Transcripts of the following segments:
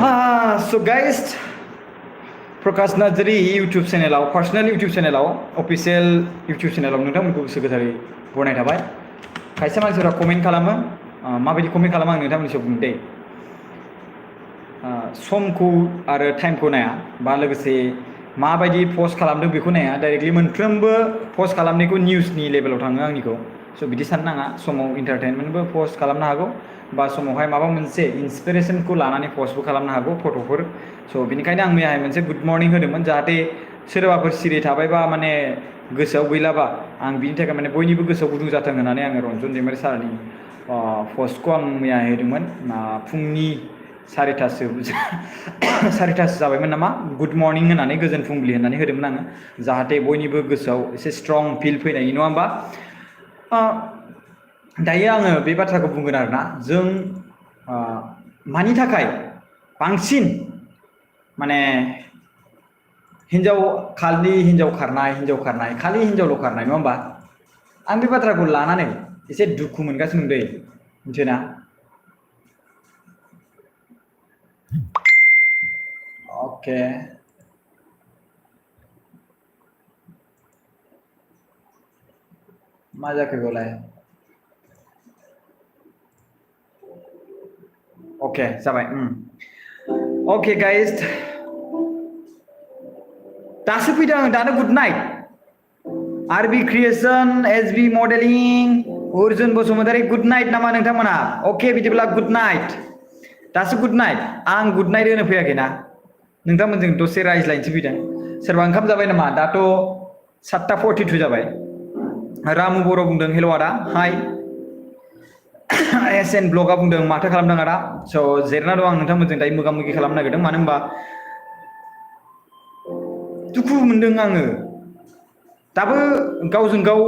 So guys, Prakash Narzary YouTube चेनेलाव personal YouTube चेनेलाव official YouTube चेनेलाव नोंथांमोनखौ गोसो गोथारै बरायनाय थाबाय। खायसे मानसिफोरा कमेन्ट खालामो, माबायदि कमेन्ट खालामो आं नोंथांमोननि सायाव बुंनो दै। समखौ आरो टाइमखौ नाया बा लोगोसे माबायदि पस्ट खालामदों बेखौ नाया, डाइरेक्टलि मोनफ्रोमबो पस्ट खालामनायखौ निउसनि लेभेलाव थाङो आंनिखौ। स' बिदि साननो नाङा, समाव इन्टारटेनमेन्टबो पस्ट खालामनो हागौ बा समावहाय माबा मोनसे इन्सपिरेसनखौ लानानै पस्टबो खालामनो हागौ फट'फोर। स' बिनिखायनो आं मैयाहाय मोनसे गुड मर्निं होदोंमोन, जाहाथे सोरबाफोर सिरि थाबायबा माने गोसोआव गैलाबा आं बिनि थाखाय माने बयनिबो गोसोआव गुदुं जाथों होननानै आङो रन्जन दैमारि सारनि पस्टखौ आं मैया होदोंमोन। फुंनि 4थासो जाबायमोन नामा, गुड मर्निं होननानै गोजोन फुंबिलि होननानै होदोंमोन आङो, जाहाथे बयनिबो गोसोआव एसे स्ट्रं फिल फैनायनि, नङा होमबा? दायो आङो बे बाथ्राखौ बुंगोन आरोना, जों मानि थाखाय बांसिन माने खालि हिन्जाव खारनाय खालि हिन्जावल' खारनाय, नङा होमबा? आं बे बाथ्राखौ लानानै एसे दुखु मोनगासिनो दं दै, मिथियोना? ओके, मा जाखो बेवलाय? ओके जाबाय। ओके गाइस, दासो फैदों आं, दानो good night. RB creation, SB modelling, Arjun Basumatary, good night नामा नोंथांमोना? अके बिदिब्ला गुड नाइट, दासो गुड नाइट। आं गुड नाइट होनो फैयाखैना, नोंथांमोनजों दसे रायज्लायनोसो फैदों। सोरबा ओंखाम जाबाय नामा? दाथ' 7:42 जाबाय। रामु बर' बुंदों हेल' आदा, हाय। एसएन ब्लगआ बुंदों माथो खालामदों आदा? स' जिरायना दं आं नोंथांमोनजों दायो मोगा मोगि खालामनो नागिरदों, मानो होनबा दुखु मोनदों आङो। दाबो गावजों गाव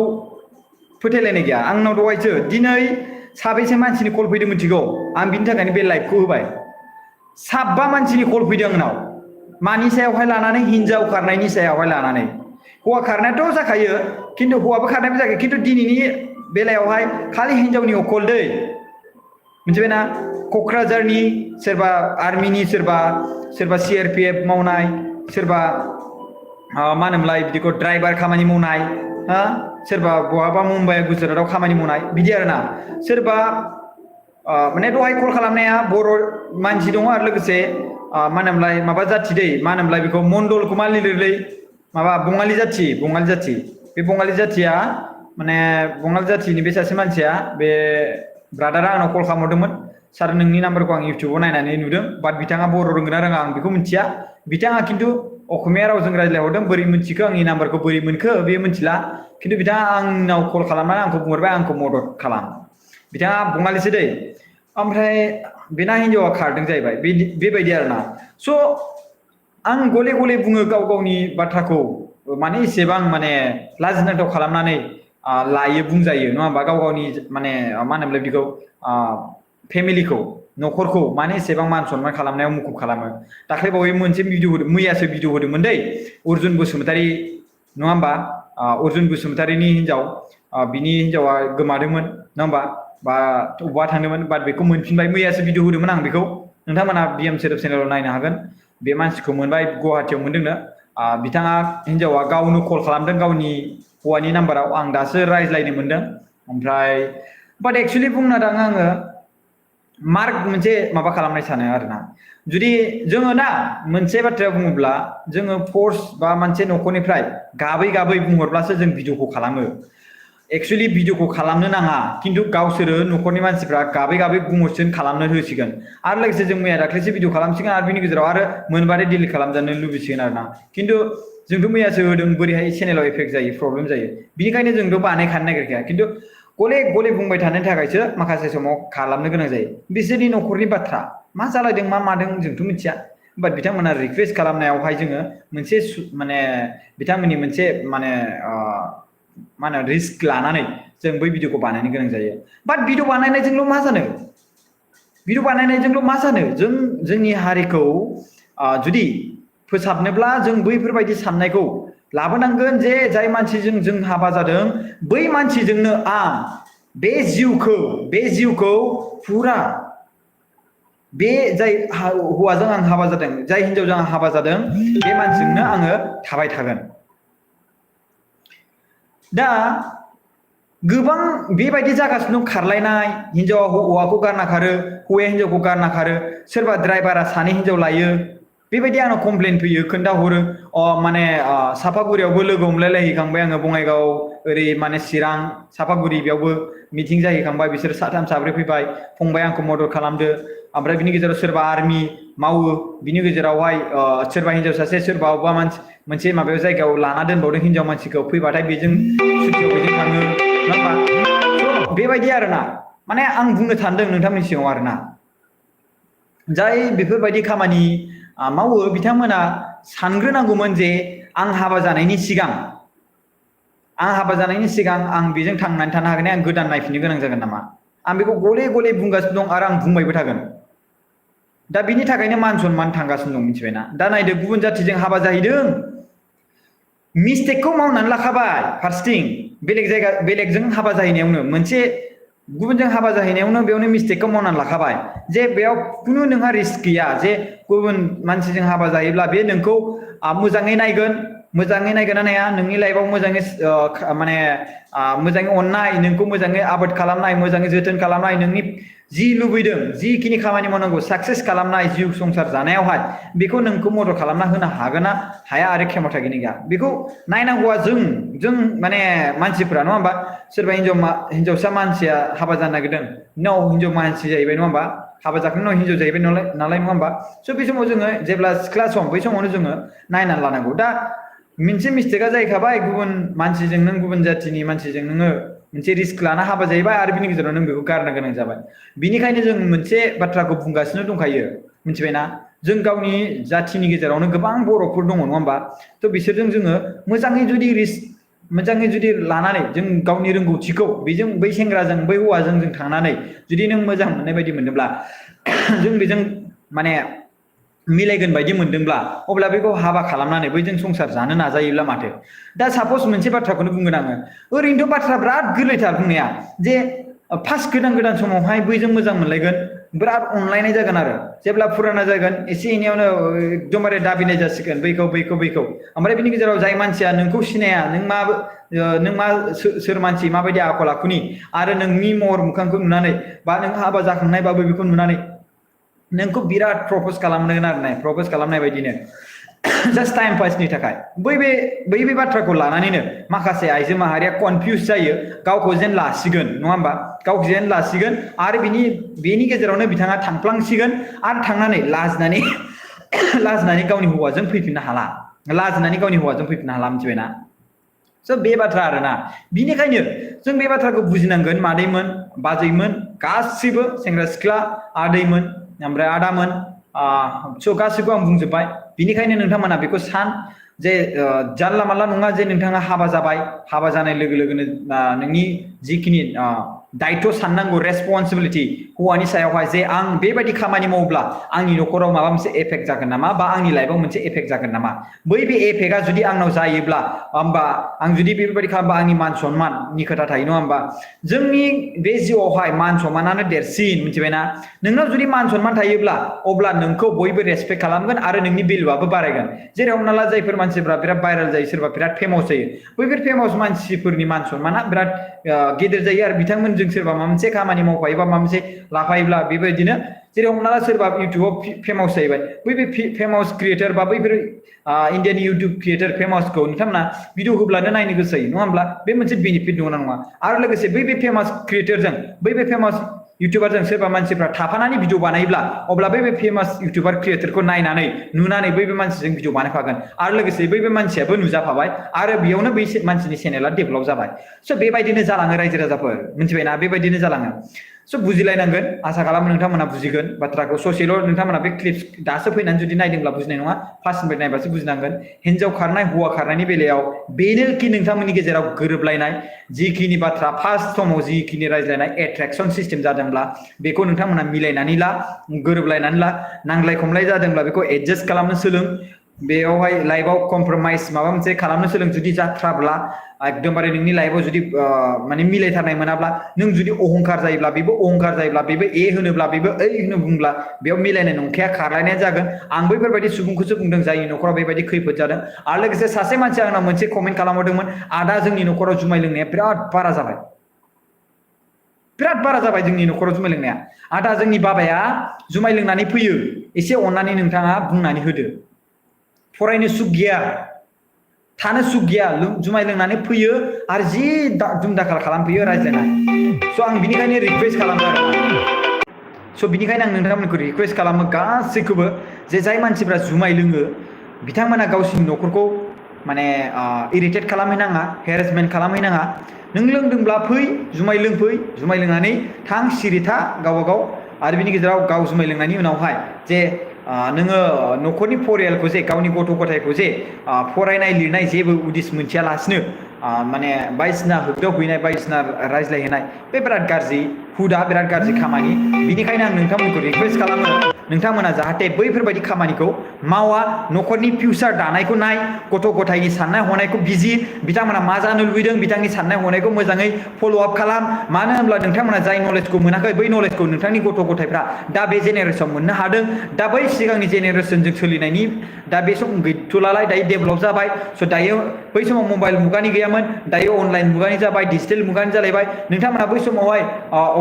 फोथायलायनाय गैया। आंनाव दहायसो दिनै साबेसे मानसिनि कल फैदों मिथिगौ? आं बिनि थाखायनो बे लाइभखौ होबाय। 7 मानसिनि कल फैदों आंनाव, मानि सायावहाय लानानै? हिनजाव खारनायनि सायावहाय लानानै। हौवा खारनायाथ' जाखायो, खिन्थु हौवाबो खारनायबो जाखायो, खिन्थु दिनैनि बेलायावहाय खालि हिनजावनि अकल दै, मिथिबायना? क'क्राझारनि, सोरबा आर्मिनि, सोरबा CRPF मावनाय, सोरबा मा होनोमोनलाय बिदिखौ ड्राइभार खामानि मावनाय, सोरबा बहाबा मुम्बाइ गुजरातआव खामानि मावनाय, बिदि आरोना। सोरबा माने दहाय कल खालामनाया बर' मानसि दङ, आरो लोगोसे मा होनोमोनलाय माबा जाथि दै, मा होनोमोनलाय बेखौ मण्डलखौ मा लिरोलै, माबा बङालि जाथि। बे बङालि जाथिया माने बङालि जाथिनि बे सासे मानसिया, बे ब्रादारा आंनाव कल खालामहरदोंमोन, सार नोंनि नाम्बारखौ आं इउटुबाव नायनानै नुदों, बाट बिथाङा बर' रोंगोन ना रोङा आं बेखौ मिथिया। बिथाङा खिन्थु असमिया रावजों रायज्लायहरदों, बोरै मिथिखो आंनि नाम्बारखौ, बोरै मोनखो बे मिथिला, खिन्थु बिथाङा आंनाव कल खालामनानै आंखौ बुंहरबाय आंखौ मदद खालाम। बिथाङा बङालिसो दै, ओमफ्राय बेना हिन्जावा खारदों जाहैबाय, बेबायदि आरोना। स' आं गले गले बुङो गाव गावनि बाथ्राखौ, माने एसेबां माने लाजिनांथाव खालामनानै लायो बुंजायो, नङा होमबा? गाव गावनि माने मा होनोमोनलाय बिदिखौ फेमिलिखौ, न'खरखौ माने एसेबां मान सनमान खालामनायाव मुखुब खालामो। दाख्लैबावै मोनसे भिडिअ होदों, मैयासो भिडिअ होदोंमोन दै, अर्जुन बसुमतारी, नङा होमबा? अर्जुन बसुमतारीनि हिन्जाव, बिनि हिन्जावा गोमादोंमोन, नङा होमबा? बा बबेबा थांदोंमोन, बाट बेखौ मोनफिनबाय। मैयासो भिडिअ होदोंमोन आं बेखौ, नोंथांमोना BM सेरेफ चेनेलाव नायनो हागोन। बे मानसिखौ मोनबाय, गुवाहाटियाव मोनदोंनो। बिथाङा हिन्जावा गावनो कल खालामदों गावनि हौवानि नाम्बाराव, आं दासो रायज्लायनो मोनदों। ओमफ्राय बाट एक्सुवेलि बुंनो थाङो आङो मार्क मोनसे माबा खालामनाय सानो आरोना, जुदि जोङो ना मोनसे बाथ्राया बुङोब्ला, जोङो फर्स बा मोनसे न'खरनिफ्राय गाबै गाबै बुंहरब्लासो जों भिडिअखौ खालामो। एक्सुवेलि भिडिअखौ खालामनो नाङा, खिन्थु गावसोरो न'खरनि मानसिफ्रा गाबै गाबै बुंहरसिगोन, खालामनो होसिगोन, आरो लोगोसे जों मैया दाख्लैसो भिडिअ खालामसिगोन, आरो बिनि गेजेराव आरो मोनबाथाय डिलिट खालामजानो लुबैसिगोन आरोना। खिन्थु जोंथ' मैयासो होदों, बोरैहाय चेनेलाव इफेक्ट जायो, प्रब्लेम जायो, बिनिखायनो जोंथ' बानायखानो नागिरखाया, खिन्थु गले गले बुंबाय थानायनि थाखायसो माखासे समाव खालामनो गोनां जायो। बिसोरनि न'खरनि बाथ्रा, मा जालायदों मा मादों जोंथ' मिथिया, बाट बिथांमोना रिकुवेस्ट खालामनायावहाय जोङो मोनसे माने बिथांमोननि मोनसे माने मा होनो रिस्क लानानै जों बै भिडिअखौ बानायनो गोनां जायो। बाट भिडिअ बानायनायजोंल' मा जानो? जोंनि हारिखौ जुदि फोसाबनोब्ला जों बैफोरबायदि साननायखौ लाबोनांगोन, जे जाय मानसिजों जों हाबा जादों बै मानसिजोंनो आं बे जिउखौ फुरा बे जाय हौवाजों आं हाबा जादों जाय हिनजावजों आं हाबा जादों बे मानसिजोंनो आङो थाबाय थागोन दा गोबां बेबायदि जागासिनो दं खारलायनाय हिनजावा हौवाखौ गारना खारो हौवाया हिनजावखौ गारना खारो सोरबा ड्राइभारा सानै हिनजाव लायो बेबायदि आंनाव कमप्लेन फैयो खोन्थाहरो माने सापागुरियावबो लोगो हमलायलायहैखांबाय आङो बङाइगाव ओरै माने चिरां सापागुरि बेयावबो मिटिं जाहैखांबाय बिसोर साथाम साब्रै फैबाय फंबाय आंखौ मदद खालामदो ओमफ्राय बिनि गेजेराव सोरबा आर्मि मावो बिनि गेजेरावहाय सोरबा हिनजाव सासे सोरबा अबेबा मानसि मोनसे माबायाव जायगायाव लाना दोनबावदों हिनजाव मानसिखौ फैबाथाय बेजों सुटियाव बेजों थाङो नङा होमबा बेबायदि आरोना माने आं बुंनो सानदों नोंथांमोननि सिगाङाव आरोना जाय बेफोरबायदि खामानि मावो बिथांमोना सानग्रोनांगौमोन जे आं हाबा जानायनि सिगां आं बेजों थांनानै थानो हागोन आं गोदान नायफिननो गोनां जागोन नामा आं बेखौ गले गले बुंगासिनो दं आरो आं बुंबायबो थागोन दा बिनि थाखायनो मान सनमान थांगासिनो दं मिथिबायना दा नायदो गुबुन जातिजों हाबा जाहैदों मिस्टेकखौ मावनानै लाखाबाय फार्स्टिं बेलेगजों हाबा जाहैनायावनो मोनसे गुबुनजों हाबा जाहैनायावनो बेयावनो मिस्टेकखौ मावनानै लाखाबाय जे बेयाव खुनु नोंहा रिस्क गैया जे गुबुन मानसिजों हाबा जायोब्ला बे नोंखौ मोजाङै नायगोन ना नाया नोंनि लाइफआव मोजाङै माने मोजाङै अननाय नोंखौ मोजाङै आबाद खालामनाय मोजाङै जोथोन खालामनाय नोंनि जि लुबैदों जिखिनि खामानि मावनांगौ साक्सेस खालामनाय जिउ संसार जानायावहाय बेखौ नोंखौ मदद खालामना होनो हागोन ना हाया आरो खेमथा गैया गैया बेखौ नायनांगौआ जों माने मानसिफोरा नङा होमबा सोरबा हिनजावसा मानसिया हाबा जानो नागिरदों हिनजाव मानसि जाहैबाय नङा होमबा हाबा जाखांनायनि उनाव हिनजाव जाहैबाय नालाय नङा होमबा स' बे समाव जोङो जेब्ला सिख्ला सम बै समावनो जोङो नायनानै लानांगौ दा मोनसे मिस्टेकआ जाहैखाबाय गुबुन मानसिजों नों गुबुन जातिनि मानसिजों नोङो मोनसे रिस्क लाना हाबा जाहैबाय आरो बिनि गेजेराव नों बेखौ गारनो गोनां जाबाय बिनिखायनो जों मोनसे बाथ्राखौ बुंगासिनो दंखायो मिथिबायना जों गावनि जातिनि गेजेरावनो गोबां बर'फोर दङ नङा होमबा थ' बिसोरजों जोङो मोजाङै जुदि लानानै जों गावनि रोंगौथिखौ बेजों बै सेंग्राजों बै हौवाजों जों थांनानै जुदि नों मोजां मोननाय बायदि मोनदोंब्ला जों बेजों माने मिलायगोन बायदि मोनदोंब्ला अब्ला बेखौ हाबा खालामनानै बैजों संसार जानो नाजायोब्ला माथो दा सापस मोनसे बाथ्राखौनो बुंगोन आङो ओरैनोथ' बाथ्रा बिराद गोरलैथार बुंनाया जे फार्स्ट गोदान समावहाय बैजों मोजां मोनलायगोन बिराद अनलायनाय जागोन आरो जेब्ला फुराना जागोन एसे एनैयावनो एकदमबारे दाबिनाय जासिगोन बैखौ ओमफ्राय बिनि गेजेराव जाय मानसिया नोंखौ सिनाया नों मा सोर मानसि माबायदि आखल आखुनि आरो नोंनि महर मोखांखौ नुनानै बा नों हाबा जाखांनायबाबो बेखौ नुनानै नोंखौ बिराद प्रप'ज खालामगोन आरो प्रप'ज खालामनाय बायदिनो जास्ट टाइम पासनि थाखाय बै बाथ्राखौ लानानैनो माखासे आइजो माहारिया कनफिउज जायो गावखौ जेन लासिगोन नङा होमबा गावखौ जेन लासिगोन आरो बेनि गेजेरावनो बिथाङा थांफ्लांसिगोन आरो थांनानै लाजिनानै गावनि हौवाजों फैफिननो हाला मिथिबायना स' बे बाथ्रा आरोना बिनिखायनो जों बे बाथ्राखौ बुजिनांगोन मादैमोन बाजैमोन गासिबो सेंग्रा सिख्ला आदैमोन ओमफ्राय आदामोन स' गासिबो आं बुंजोब्बाय बिनिखायनो नोंथांमोना बेखौ जे जानला मानला नङा जे नोंथाङा हाबा जाबाय हाबा जानाय लोगो लोगोनो नोंनि जिखिनि दायित्व साननांगौ रेसपन्सिबिलिटि हौवानि सायावहाय जे आं बेबायदि खामानि मावोब्ला आंनि न'खराव माबा मोनसे एफेक्ट जागोन नामा बा आंनि लाइफआव मोनसे एफेक्ट जागोन नामा बे एफेक्टआ जुदि आंनाव जायोब्ला होमबा आं जुदि बेफोरबायदि खालामबा आंनि मान सनमाननि खोथा थायो नङा होमबा जोंनि बे जिउआवहाय मान सनमानानो देरसिन मिथिबायना नोंनाव जुदि मान सनमान थायोब्ला अब्ला नोंखौ बयबो रेसपेक्ट खालामगोन आरो नोंनि भेलुआबो बारायगोन जेरै हमना ला जायफोर मानसिफ्रा बिराद भाइरेल जायो सोरबा बिराद फेमास जायो बैफोर फेमास मानसिफोरनि मान सनमाना बिराद गेदेर जायो आरो बिथांमोनजों सोरबा माबा मोनसे खामानि मावफायोबा माबा मोनसे लाफायोब्ला बेबायदिनो जेरै हमना ला सोरबा इउटुबाव फेमास जाहैबाय बै फेमास क्रिएटर बा बैफोर इण्डियानि इउटुब क्रिएटर फेमासखौ नोंथांमोना भिडिअ होब्लानो नायनो गोसो जायो नङा होमब्ला बे मोनसे बेनिफिट दङ ना नङा आरो लोगोसे बै फेमास क्रिएटरजों बै फेमास इउटुबारजों सोरबा मानसिफ्रा थाफानानै भिडिअ बानायोब्ला अब्ला बै फेमास इउटुबार क्रिएटरखौ नुनानै बै मानसिजों भिडिअ बानायफागोन आरो लोगोसे बै मानसियाबो नुजाफाबाय आरो बेयावनो बै मानसिनि चेनेला डेभेलप जाबाय स' बेबायदिनो जालाङो रायजो राजाफोर मिथिबायना बेबायदिनो जालाङो स' बुजिलायनांगोन आसा खालामो नोंथांमोना बुजिगोन बाथ्राखौ ससेल' नोंथांमोना बे क्लिप्स दासो फैनानै जुदि नायदोंब्ला बुजिनाय नङा फार्स्टनिफ्राय नायबासो बुजिनांगोन हिनजाव खारनाय हौवा खारनायनि बेलायाव बेनोखि नोंथांमोननि गेजेराव गोरोबलायनाय जिखिनि बाथ्रा फार्स्ट समाव जिखिनि रायज्लायनाय एट्रेक्सन सिस्टेम जादोंब्ला बेखौ नोंथांमोना मिलायनानै ला गोरोबलायनानै ला नांलाय खमलाय जादोंब्ला बेखौ एडजास्ट खालामनो सोलों बेयावहाय लाइफआव कमप्रमाइज माबा मोनसे खालामनो सोलों जुदि जाथ्राब्ला एकदमबारे नोंनि लाइफआव जुदि माने मिलायथारनाय मोनाब्ला नों जुदि अहंकार जायोब्ला बेबो अहंकार जायोब्ला बेबो ए होनोब्ला बेबो ओइ होनो बुंब्ला बेयाव मिलायनाय नंखाया खारलायनाय जागोन आं बैफोरबायदि सुबुंखौसो बुंदों जायनि न'खराव बेबायदि खैफोद जादों आरो लोगोसे सासे मानसिया आंनाव मोनसे कमेन्ट खालामहरदोंमोन आदा जोंनि न'खराव जुमाय लोंनाया बिराद बारा जाबाय जोंनि न'खराव जुमाय लोंनाया आदा जोंनि बाबाया जुमाय लोंनानै फैयो एसे अननानै नोंथाङा बुंनानै होदो फरायनो सुख गैया थानो सुख गैया जुमाय लोंनानै फैयो आरो जि दुमदाखाल खालामफैयो रायज्लायनाय स' आं बिनिखायनो रिक्वेस्ट खालामो आरो स' बिनिखायनो आं नोंथांमोनखौ रिक्वेस्ट खालामो गासैखौबो जे जाय मानसिफ्रा जुमाय लोङो बिथांमोना गावसिनि न'खरखौ माने इरिटेट खालामहैनाङा हेरेसमेन्ट खालामहैनाङा नों लोंदोंब्ला फै जुमाय लोंफै जुमाय लोंनानै थां सिरि था गावबा गाव आरो बिनि गेजेराव गाव जुमाय लोंनायनि उनावहाय जे नोङो न'खरनि फरियालखौ जे गावनि गथ' गथायखौ जे फरायनाय लिरनाय जेबो उदिस मोनथियालासिनो माने बायदिसिना होगदाव हैनाय बायदिसिना रायज्लायहैनाय बे बिराद गाज्रि हुदा बिराद गाज्रि खामानि बिनिखायनो आं नोंथांमोनखौ रिक्वेस्ट खालामो नोंथांमोना जाहाथे बैफोरबायदि खामानिखौ मावा न'खरनि फिउचार दानायखौ नाय गथ' गथायनि साननाय हनायखौ बिजिर बिथांमोना मा जानो लुबैदों बिथांनि साननाय हनायखौ मोजाङै फल' आप खालाम मानो होनब्ला नोंथांमोना जाय नलेजखौ मोनाखै बै नलेजखौ नोंथांनि गथ' गथायफ्रा दा बे जेनेरेसनाव मोननो हादों दा बै सिगांनि जेनेरेसनजों सोलिनायनि दा बे सम गैथ'लालाय दायो डेभेलप जाबाय स' दायो बै समाव मबाइल मुगानि गैयामोन दायो अनलाइन मुगानि जाबाय डिजिटेल मुगानि जालायबाय नोंथांमोना बै समावहाय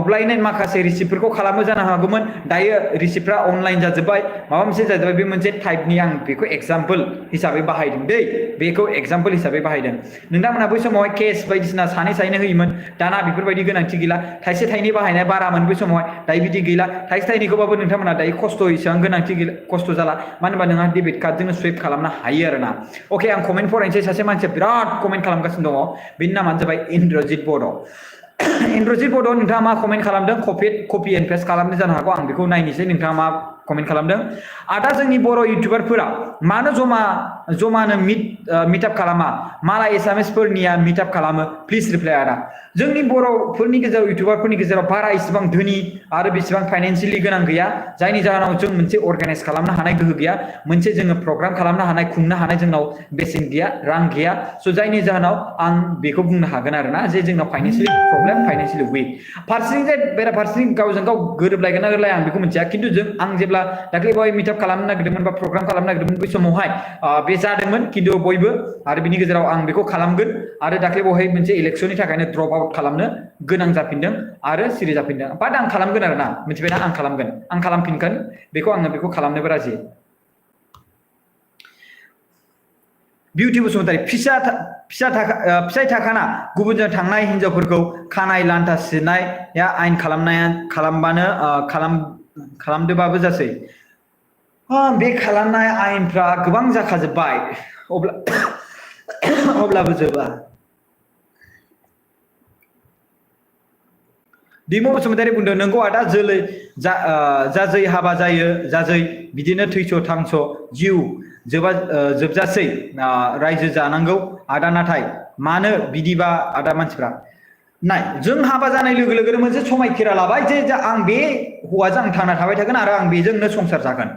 अफलाइन माखासे रिसिप्टफोरखौ खालामो जानो हागौमोन दायो रिसिप्टफ्रा अनलाइन जाजोब्बाय माबा मोनसे जाजोब्बाय बे मोनसे टाइपनि आं बेखौ एग्जाम्पल हिसाबै बाहायदों दै बेखौ एग्जाम्पल हिसाबै बाहायदों नोंथांमोना बै समावहाय केस बायदिसिना सानै सानै होयोमोन दाना बेफोरबायदि गोनांथि गैला थाइसे थाइनै बाहायनाया बारामोन बै समावहाय दायो बिदि गैला थाइसे थाइनैखौबाबो नोंथांमोना दायो खस्थ' एसेबां गोनांथि गैला खस्थ' जाला मानो होनबा नोंहा डेबिट कार्डजोंनो सुइप खालामनो हायो आरोना अके आं कमेन्ट फरायनोसै सासे मानसिया बिराद कमेन्ट खालामगासिनो दङ बेनि नामानो जाबाय इन्द्रजित बड' इन्द्रजित बड' नोंथाङा मा कमेन्ट खालामदों कपि एन्ड पेस्ट खालामनो जानो हागौ आं बेखौ नायनोसै नोंथाङा मा कमेन्ट खालामदों आदा जोंनि बर' इउटिउबारफोरा मानो जमानो मिटआप खालामा मालाय एसामिसफोरनिया मिटआप खालामो प्लिज रिप्लाइ आदा जोंनि बर'फोरनि गेजेराव इउटिउबारफोरनि गेजेराव बारा इसेबां धोनि आरो बेसेबां फाइनान्सियेलि गोनां गैया जायनि जाहोनाव जों मोनसे अर्गानाइज खालामनो हानाय गोहो गैया मोनसे जोङो प्रग्राम खालामनो हानाय खुंनो हानाय जोंनाव बेसेन गैया रां गैया स' जायनि जाहोनाव आं बेखौ बुंनो हागोन आरोना जे जोंनाव फाइनान्सियेलि प्रब्लेम फाइनान्सियेलि उइक फारसेथिं जे बेराफारसेथिं गावजों गाव गोरोबलायगोन ना गोरोबलाया आं बेखौ मिथिया खिन्थु आं जेब्ला दाख्लै बावै मिटआप खालामनो नागिरदोंमोन बा प्रग्राम खालामनो नागिरदोंमोन बै समावहाय बे जादोंमोन खिन्थु बयबो आरो बिनि गेजेराव आं बेखौ खालामगोन आरो दाख्लै बावहाय मोनसे इलेक्सननि थाखायनो ड्रप आउट खालामनो गोनां जाफिनदों आरो सिरि जाफिनदों बाट आं खालामगोन आरोना मिथिबायना आं खालामगोन आं खालामफिनगोन बेखौ खालामनोबो राजि बिउटि बसुमतारी फिसाय थाखाना गुबुनजों थांनाय हिनजावफोरखौ खानाय लान्था सिनाया आयेन खालामदोबाबो जासै बे खालामनाय आयेनफ्रा गोबां जाखाजोब्बाय अब्लाबो जोबा दिमु बसुमतारी बुंदों नोंगौ आदा जाजै हाबा जायो जाजै बिदिनो थैस' थांस' जिउ जोबजासै रायजो जानांगौ आदा नाथाय मानो बिदिबा आदा मानसिफ्रा नाय जों हाबा जानाय लोगो लोगोनो मोनसे समायखिरा लाबाय जे आं बे हौवाजों आं थांना थाबाय थागोन आरो आं बेजोंनो संसार जागोन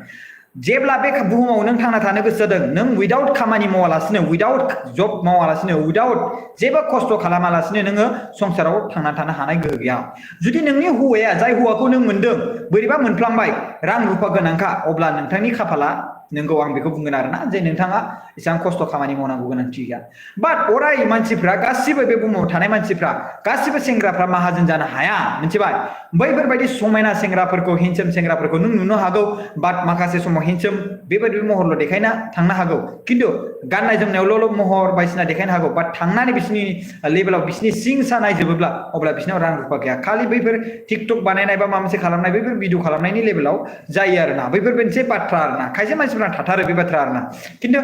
जेब्ला बे बुहुमाव नों थांना थानो गोसो जादों नों उइदाउट खामानि मावालासिनो उइदाउट जब मावालासिनो उइदाउट जेबो खस्थ' खालामालासिनो नोङो संसाराव थांना थानो हानाय गोहो गैया जुदि नोंनि हौवाया जाय हौवाखौ नों मोनदों बोरैबा मोनफ्लांबाय रां रुफा गोनांखा अब्ला नोंथांनि खाफाला नोंगौ आं बेखौ बुंगोन आरोना जे नोंथाङा एसेबां खस्थ' खामानि मावनांगौ गोनांथि गैया बाट अराय मानसिफ्रा गासिबो बे बुहुमाव थानाय मानसिफ्रा गासिबो सेंग्राफ्रा माहाजोन जानो हाया मिथिबाय बैफोरबायदि समायना सेंग्राफोरखौ हेन्डसाम सेंग्राफोरखौ नों नुनो हागौ बाट माखासे समाव हेन्डसाम बेबायदि महरल' देखायना थांनो हागौ खिन्थु गाननाय जोमनायावल' महर बायदिसिना देखायनो हागौ बाट थांनानै बिसिनि लेभेलाव बिसिनि सिं सा नायजोबोब्ला अब्ला बिसिनाव रां रुफा गैया खालि बैफोर टिकटक बानायनाय बा माबा मोनसे खालामनाय बैफोर भिडिअ खालामनायनि लेभेलाव जायो आरोना बैफोर मोनसे बाथ्रा आरोना खायसे मानसिफ्रा थाथारो बे बाथ्रा आरोना खिन्थु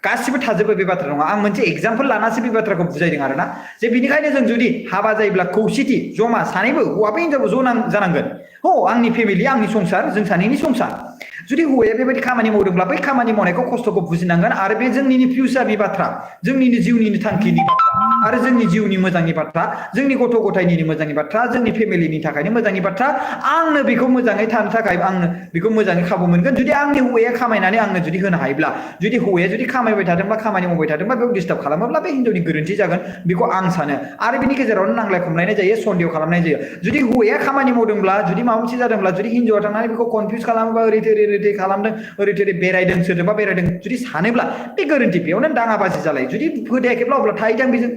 गासिबो थाजोबो बे बाथ्रा नङा आं मोनसे एग्जाम्पल लानासो बे बाथ्राखौ बुजायदों आरोना जे बिनिखायनो जों जुदि हाबा जायोब्ला खौसेथि जमा सानैबो हौवाबो हिनजावबो ज' जानांगोन आंनि फेमिलि आंनि संसार जों सानैनि संसार जुदि हौवाया बेबायदि खामानि मावदोंब्ला बै खामानि मावनायखौ खस्थ'खौ बुजिनांगोन आरो बे जोंनिनो फिउचारनि बाथ्रा जोंनिनो जिउनिनो थांखिनि बाथ्रा आरो जोंनि जिउनि मोजांनि बाथ्रा जोंनि गथ' गथायनि मोजांनि बाथ्रा जोंनि फेमिलिनि थाखायनो मोजांनि बाथ्रा आंनो बेखौ मोजाङै थानो थाखाय आंनो बेखौ मोजाङै खाबु मोनगोन जुदि आंनि हौवाया खामायनानै आंनो जुदि होनो हायोब्ला जुदि हौवाया जुदि खामायबाय थादोंबा खामानि मावबाय थादोंबा बेयाव डिस्टार्ब खालामोब्ला बे हिनजावनि गोरोन्थि जागोन बेखौ आं सानो आरो बिनि गेजेरावनो नांलाय खमलायनाय जायो सन्देह खालामनाय जायो जुदि हौवाया खामानि मावदोंब्ला जुदि माबा मोनसे जादोंब्ला जुदि हिनजावा थांनानै बेखौ कनफिउज खालामोबा ओरै थोरै खालामदों ओरै थोरै बेरायदों सोरजोंबा बेरायदों जुदि सानोब्ला बे गोरोन्थि बेयावनो दाङाबाजि जालायो जुदि फोथायाखैब्ला अब्ला थाहैदां बेजों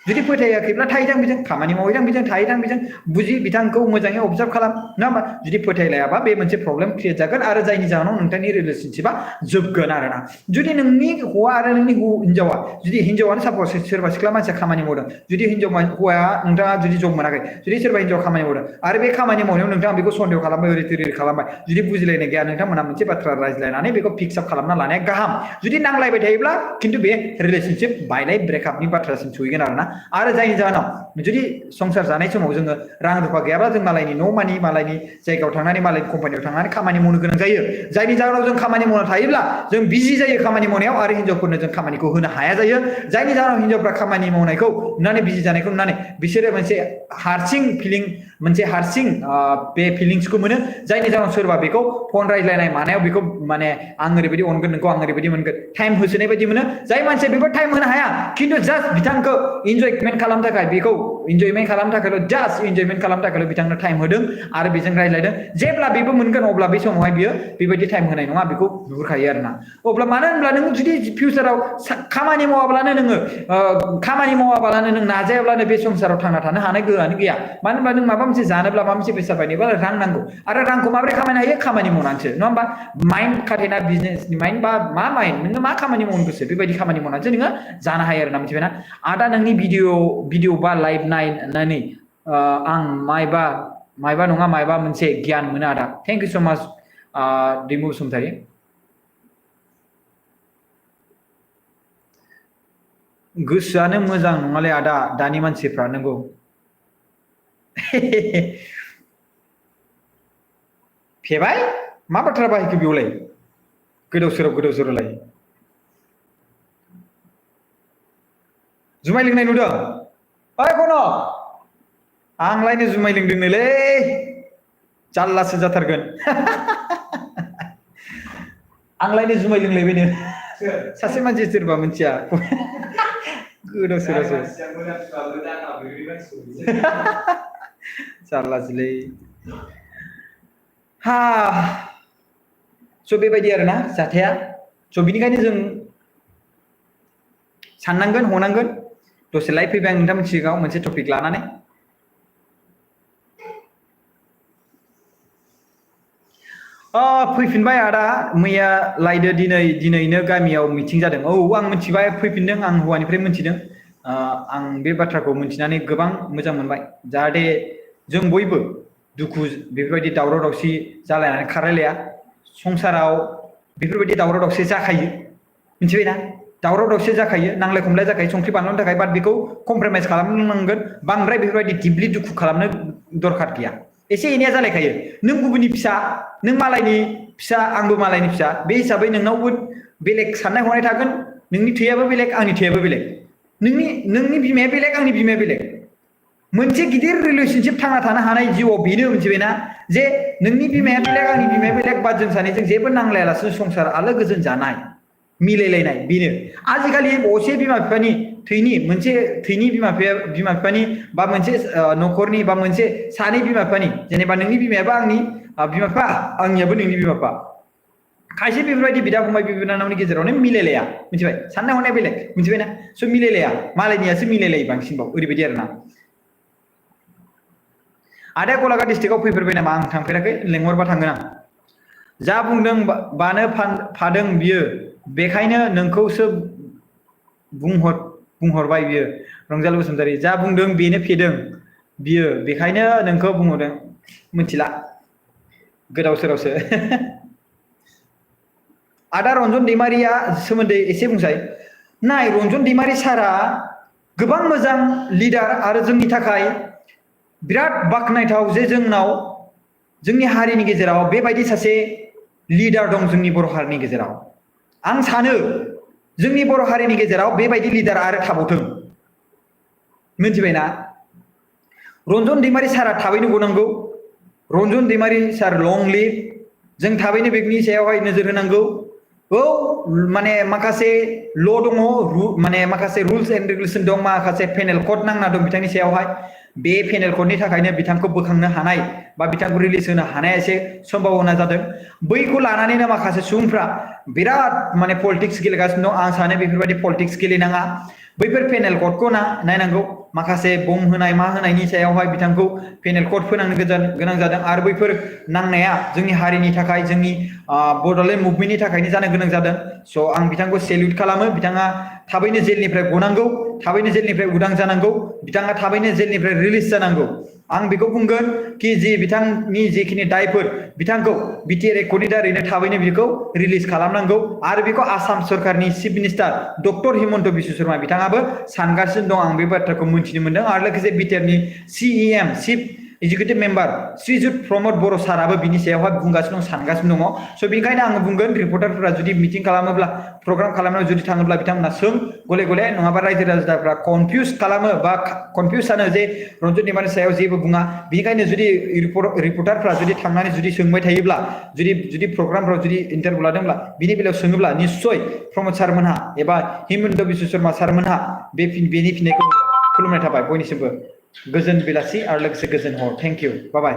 जुदि फोथायाखैब्ला थाहैदां बेजों खामानि मावहैदां बेजों थाहैदां बेजों बुजि बिथांखौ मोजाङै अबजार्भ खालाम नङा होमबा जुदि फोथायलायाबा बे मोनसे प्रब्लेम क्रिएट जागोन आरो जायनि जाहोनाव नोंथांनि रिलेशनशिपा जोबगोन आरोना जुदि नोंनि हौवा आरो नोंनि हिनजावा जुदि हिनजावानो सापस सोरबा सिख्ला मानसिया खामानि मावदों जुदि हौवाया नोंथाङा जुदि जब मोनाखै जुदि सोरबा हिनजावा खामानि मावदों आरो बे खामानि मावनायाव नोंथाङा बेखौ सन्देह खालामबाय ओरै थोरै खालामबाय जुदि बुजिलायनाय गैया नोंथांमोना मोनसे बाथ्रा रायज्लायनानै बेखौ फिक्स आप खालामना लानाया गाहाम जुदि नांलायबाय थायोब्ला खिन्थु बे रिलेशनशिप बायलाय ब्रेकआपनि बाथ्रासिम सहैगोन आरोना आरो जायनि जाहोनाव जुदि संसार जानाय समाव जोङो रां रुफा गैयाब्ला जों मालायनि न' मानि मालायनि जायगायाव थांनानै मालायनि कम्पानियाव थांनानै खामानि मावनो गोनां जायो जायनि जाहोनाव जों खामानि मावना थायोब्ला जों बिजि जायो खामानि मावनायाव आरो हिनजावफोरनो जों खामानिखौ होनो हाया जायो जायनि जाहोनाव हिनजावफ्रा खामानि मावनायखौ नुनानै बिजि जानायखौ नुनानै बिसोरो मोनसे हारसिं फिलिं मोनसे हारसिं बे फिलिंसखौ मोनो जायनि जाहोनाव सोरबा बेखौ फन रायज्लायनाय मानायाव बेखौ माने आं ओरैबायदि अनगोन नोंखौ आं ओरैबायदि मोनगोन टाइम होसोनाय बायदि मोनो जाय मानसिया बेफोर टाइम होनो हाया खिन्थु जास्ट बिथांखौ इन्जयमेन्ट खालामनो थाखाय बेखौ इन्जयमेन्ट खालामनो थाखायल' जास्ट इन्जयमेन्ट खालामनो थाखायल' बिथांनो टाइम होदों आरो बेजों रायज्लायदों जेब्ला बेबो मोनगोन अब्ला बे समावहाय बियो बेबायदि टाइम होनाय नङा बेखौ नुहुरखायो आरोना अब्ला मानो होनब्ला नों जुदि फिउचाराव खामानि मावाब्लानो नोङो खामानि मावाब्लानो नों नाजायाब्लानो बे संसाराव थांना थानो हानाय गोहोआनो गैया मानो होनब्ला नों माबा मोनसे जानोब्ला माबा मोनसे बेसाद बायनोब्ला रां नांगौ आरो रांखौ माबोरै खामायनो हायो खामानि मावनानैसो नङा होमबा माइन्ड खाथायना बिजनेसनि माइन्ड बा मा माइन्ड नोङो मा खामानि मावनो गोसो बेबायदि खामानि मावनानैसो नोङो जानो हायो आरोना मिथिबायना आदा नोंनि भिडिअ बा लाइभ नायनानै आं मायबा नङा मायबा मोनसे गियान मोनो आदा थेंक इउ स' माच दैमु बसुमतारी गोसोआनो मोजां नङालै आदा दानि मानसिफ्रा नंगौ फेबाय मा बाथ्रा बाहायखो बेयावलाय गोदाव सोरावलाय जुमाय लोंनाय नुदों ओइ कनक आंलायनो जुमाय लोंदोंनोलै जाल्लासो जाथारगोन आंलायनो जुमाय लोंलायबायनो सासे मानसि सोरबा मिथिया गोदाव सोरावसो जारलासोलै हा स' बेबायदि आरोना जाथाया स' बिनिखायनो जों साननांगोन हनांगोन दसे लाइभ फैबाय आं नोंथांमोननि सिगाङाव मोनसे टपिक लानानै फैफिनबाय आदा मैया लायदो दिनैनो गामियाव मिटिं जादों औ आं मिथिबाय फैफिनदों आं हौवानिफ्राय मिथिदों आं बे बाथ्राखौ मिथिनानै गोबां मोजां मोनबाय जाहाथे जों बयबो दुखु बेफोरबायदि दावराव दावसि जालायनानै खारलायलाया संसाराव बेफोरबायदि दावराव दावसि जाखायो मिथिबायना दावराव दावसि जाखायो नांलाय खमलाय जाखायो संख्रि बानलुनि थाखाय बाट बेखौ कमप्रमाइज खालामनांगोन बांद्राय बेफोरबायदि दिपलि दुखु खालामनो दरखार गैया एसे एनैया जालायखायो नों गुबुननि फिसा नों मालायनि फिसा आंबो मालायनि फिसा बे हिसाबै नोंनावबो बेलेग साननाय हनाय थागोन नोंनि थैयाबो बेलेग आंनि थैयाबो बेलेग नोंनि बिमाया बेलेग आंनि बिमाया बेलेग मोनसे गिदिर रिलेशनशिप थांना थानो हानाय जिउआव बेनो मिथिबायना जे नोंनि बिमाया बेलेग आंनि बिमाया बेलेग बा जों सानैजों जेबो नांलायालासिनो संसार आलो गोजोन जानाय मिलायलायनाय बेनो आजिखालि असे बिमा बिफानि मोनसे थैनि बिमा बिफानि बा मोनसे न'खरनि बा मोनसे सानै बिमा बिफानि जेनेबा नोंनि बिमायाबो आंनि बिमा बिफा आंनियाबो नोंनि बिमा बिफा खायसे बेफोरबायदि बिदा फंबाय बिनानावनि गेजेरावनो मिलायलाया मिथिबाय साननाय हनाया बेलेग मिथिबायना स' मिलायलाया मालायनियासो मिलायलायो बांसिनबाव ओरैबायदि आरोना आदाया गलाघाट डिस्ट्रिक्टआव फैफेरबाय नामा आं थांफेराखै लेंहरबा थांगोन आं जा बुंदों बानो फादों बियो बेखायनो नोंखौसो बुंहरबाय बियो रंजालु बसुमतारी जा बुंदों बेनो फेदों बियो बेखायनो नोंखौ बुंहरदों मिथिला गोदाव सोरावसो आदा रन्जन दैमारिया सोमोन्दै एसे बुंसाय नाय रन्जन दैमारि सारा गोबां मोजां लिडार आरो जोंनि थाखाय बिराद बाख्नायथाव जे जोंनि हारिनि गेजेराव बेबायदि सासे लिडार दं जोंनि बर' हारिनि गेजेराव आं सानो जोंनि बर' हारिनि गेजेराव बेबायदि लिडार आरो थाबावथों मिथिबायना रन्जन दैमारि सारा थाबैनो गनांगौ रन्जन दैमारि सार लं लिभ जों थाबैनो बेनि सायावहाय नोजोर होनांगौ औ माने माखासे ल दङ माने माखासे रुल्स एन्ड रेगुलेसन दं माखासे पेनेल कड नांना दं बिथांनि सायावहाय बे पेनेल कडनि थाखायनो बिथांखौ बोखांनो हानाय बा बिथांखौ रिलिज होनो हानाया एसे सम्भावना जादों बैखौ लानानैनो माखासे सुबुंफ्रा बिराद माने पलिटिक्स गेलेगासिनो दं आं सानो बेफोरबायदि पलिटिक्स गेलेनाङा बैफोर पेनेल कडखौ नायनांगौ माखासे बम होनाय मा होनायनि सायावहाय बिथांखौ पेनेल कड फोनांनो गोनां जादों आरो बैफोर नांनाया जोंनि हारिनि थाखाय जोंनि बड'लेण्ड मुभमेन्टनि थाखायनो जानो गोनां जादों स' आं बिथांखौ सेल्युट खालामो बिथाङा थाबैनो जेलनिफ्राय गनांगौ थाबैनो जेलनिफ्राय उदां जानांगौ बिथाङा थाबैनो जेलनिफ्राय रिलिज जानांगौ आं बेखौ बुंगोन कि जि बिथांनि जिखिनि दायफोर बिथांखौ बिटिआर एकर्डनि दारैनो थाबैनो बेखौ रिलिज खालामनांगौ आरो बेखौ आसाम सरकारनि chief minister doctor Himanta Biswa Sharma बिथाङाबो सानगासिनो दं आं बे बाथ्राखौ मिथिनो मोनदों आरो लोगोसे बिटिआरनि सिइएम चिफ एग्जिकिउटिभ मेम्बार श्रीजुत प्रमद बर' साराबो बिनि सायावहाय बुंगासिनो दं सानगासिनो दङ स' बेनिखायनो आङो बुंगोन रिपर्टारफोरा जुदि मिटिं खालामोब्ला प्रग्राम खालामनायाव जुदि थाङोब्ला बिथांमोना सों गले गले नङाबा रायजो राजाफ्रा कनफिउज खालामो बा कनफिउज जानो जे रन्जन दैमारिनि सायाव जेबो बुङा बेनिखायनो जुदि रिपर्टारफ्रा जुदि थांनानै जुदि सोंबाय थायोब्ला जुदि प्रग्रामफ्राव जुदि इन्टारभिउ लादोंब्ला बिनि बेलायाव सोङोब्ला निस्सय प्रमद सारमोनहा एबा हिमन्त बिश्व शर्मा सारमोनहा बेनि फिननायखौ खुलुमनाय थाबाय बयनिसिमबो गोजोन बेलासि आरो लोगोसे गोजोन हर थेंक इउ बाय बाय